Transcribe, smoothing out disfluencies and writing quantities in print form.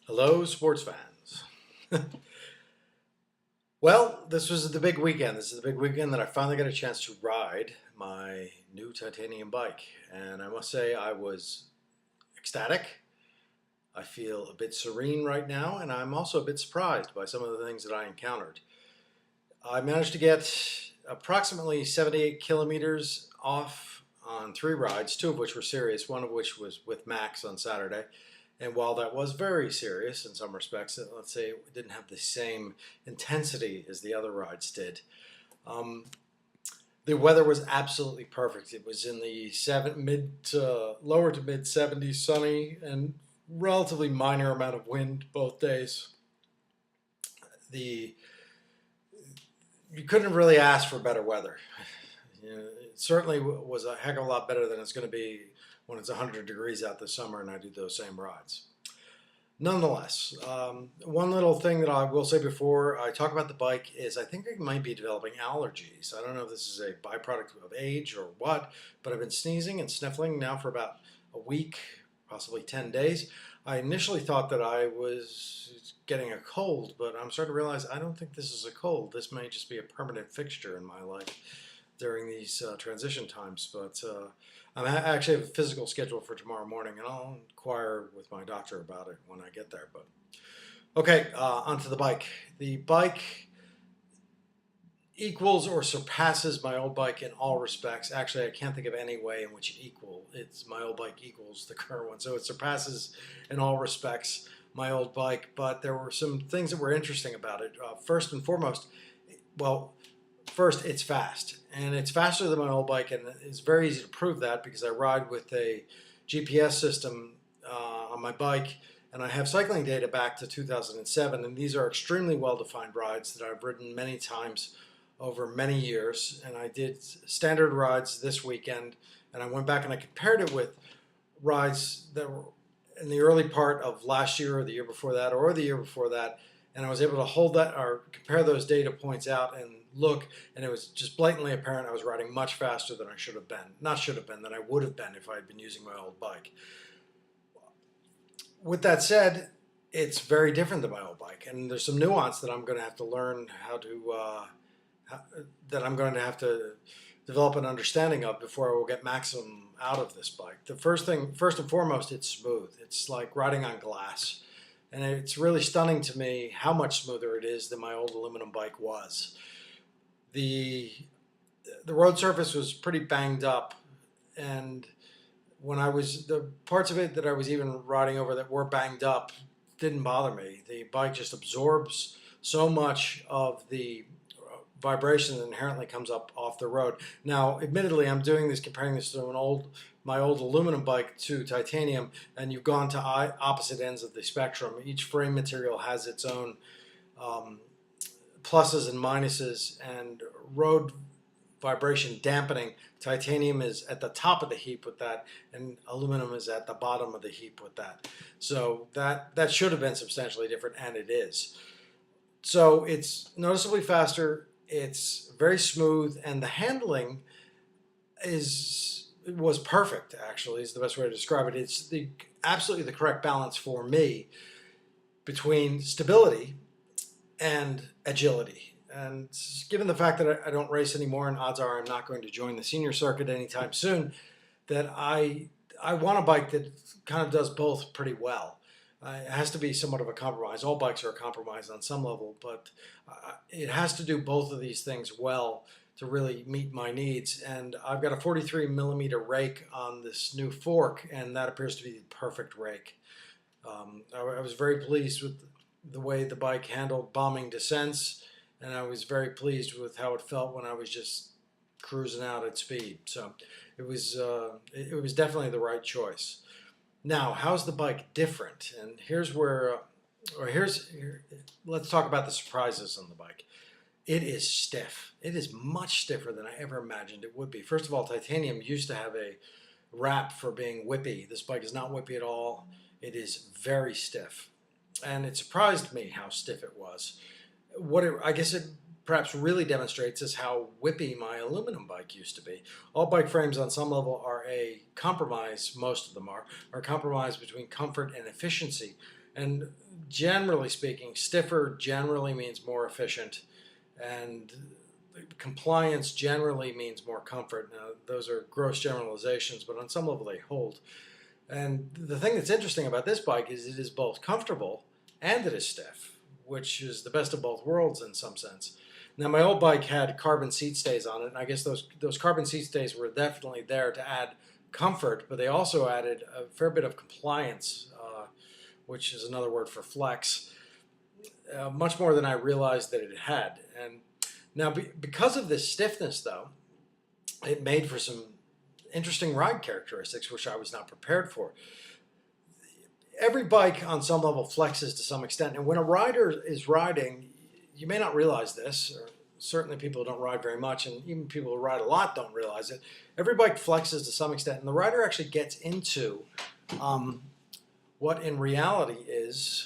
Hello, sports fans. Well, this was the big weekend. This is the big weekend that I finally got a chance to ride my new titanium bike. And I must say, I was ecstatic. I feel a bit serene right now, and I'm also a bit surprised by some of the things that I encountered. I managed to get approximately 78 kilometers off on 3 rides, 2 of which were serious, one of which was with Max on Saturday. And while that was very serious in some respects, let's say it didn't have the same intensity as the other rides did. Um, the weather was absolutely perfect. It was in the lower to mid 70s, sunny, and relatively minor amount of wind both days. The You couldn't really ask for better weather. It certainly was a heck of a lot better than it's going to be when it's 100 degrees out this summer and I do those same rides. Nonetheless, one little thing that I will say before I talk about the bike is I think I might be developing allergies. I don't know if this is a byproduct of age or what, but I've been sneezing and sniffling now for about a week, possibly 10 days. I initially thought that I was getting a cold, but I'm starting to realize I don't think this is a cold. This may just be a permanent fixture in my life during these transition times. But I actually have a physical schedule for tomorrow morning, and I'll inquire with my doctor about it when I get there. But okay, onto the bike. The bike equals or surpasses my old bike in all respects. Actually, I can't think of any way in which it's my old bike equals the current one. So it surpasses in all respects my old bike, but there were some things that were interesting about it. First and foremost, well, first, it's fast, and it's faster than my old bike, and it's very easy to prove that because I ride with a GPS system on my bike, and I have cycling data back to 2007, and these are extremely well-defined rides that I've ridden many times over many years, and I did standard rides this weekend, and I went back and I compared it with rides that were in the early part of last year or the year before that or the year before that, and I was able to hold that or compare those data points out and look, and it was just blatantly apparent I was riding much faster than I should have been. Not should have been, than I would have been if I had been using my old bike. With that said, it's very different than my old bike, and there's some nuance that I'm going to have to learn that I'm going to have to develop an understanding of before I will get maximum out of this bike. The first and foremost, it's smooth. It's like riding on glass. And it's really stunning to me how much smoother it is than my old aluminum bike was. The road surface was pretty banged up, and the parts of it that I was even riding over that were banged up didn't bother me. The bike just absorbs so much of the vibration that inherently comes up off the road. Now, admittedly, I'm doing this comparing this to my old aluminum bike to titanium, and you've gone to opposite ends of the spectrum. Each frame material has its own pluses and minuses, and road vibration dampening. Titanium is at the top of the heap with that, and aluminum is at the bottom of the heap with that. So that should have been substantially different, and it is. So it's noticeably faster. It's very smooth, and the handling was perfect. Actually, is the best way to describe it. It's absolutely the correct balance for me between stability and agility. And given the fact that I don't race anymore, and odds are I'm not going to join the senior circuit anytime soon, that I want a bike that kind of does both pretty well. It has to be somewhat of a compromise. All bikes are a compromise on some level, but it has to do both of these things well to really meet my needs. And I've got a 43 millimeter rake on this new fork, and that appears to be the perfect rake. I was very pleased with the way the bike handled bombing descents, and I was very pleased with how it felt when I was just cruising out at speed. So it was definitely the right choice. Now, how's the bike different? And let's talk about the surprises on the bike. It is stiff. It is much stiffer than I ever imagined it would be. First of all, titanium used to have a rap for being whippy. This bike is not whippy at all. It is very stiff. And it surprised me how stiff it was. I guess it perhaps really demonstrates is how whippy my aluminum bike used to be. All bike frames on some level are a compromise, most of them are a compromise between comfort and efficiency. And generally speaking, stiffer generally means more efficient, and compliance generally means more comfort. Now, those are gross generalizations, but on some level they hold. And the thing that's interesting about this bike is it is both comfortable and it is stiff, which is the best of both worlds in some sense. Now, my old bike had carbon seat stays on it, and I guess those carbon seat stays were definitely there to add comfort, but they also added a fair bit of compliance, which is another word for flex, much more than I realized that it had. And now, because of this stiffness, though, it made for some interesting ride characteristics, which I was not prepared for. Every bike on some level flexes to some extent, and when a rider is riding, you may not realize this, or certainly people who don't ride very much, and even people who ride a lot don't realize it. Every bike flexes to some extent, and the rider actually gets into what in reality is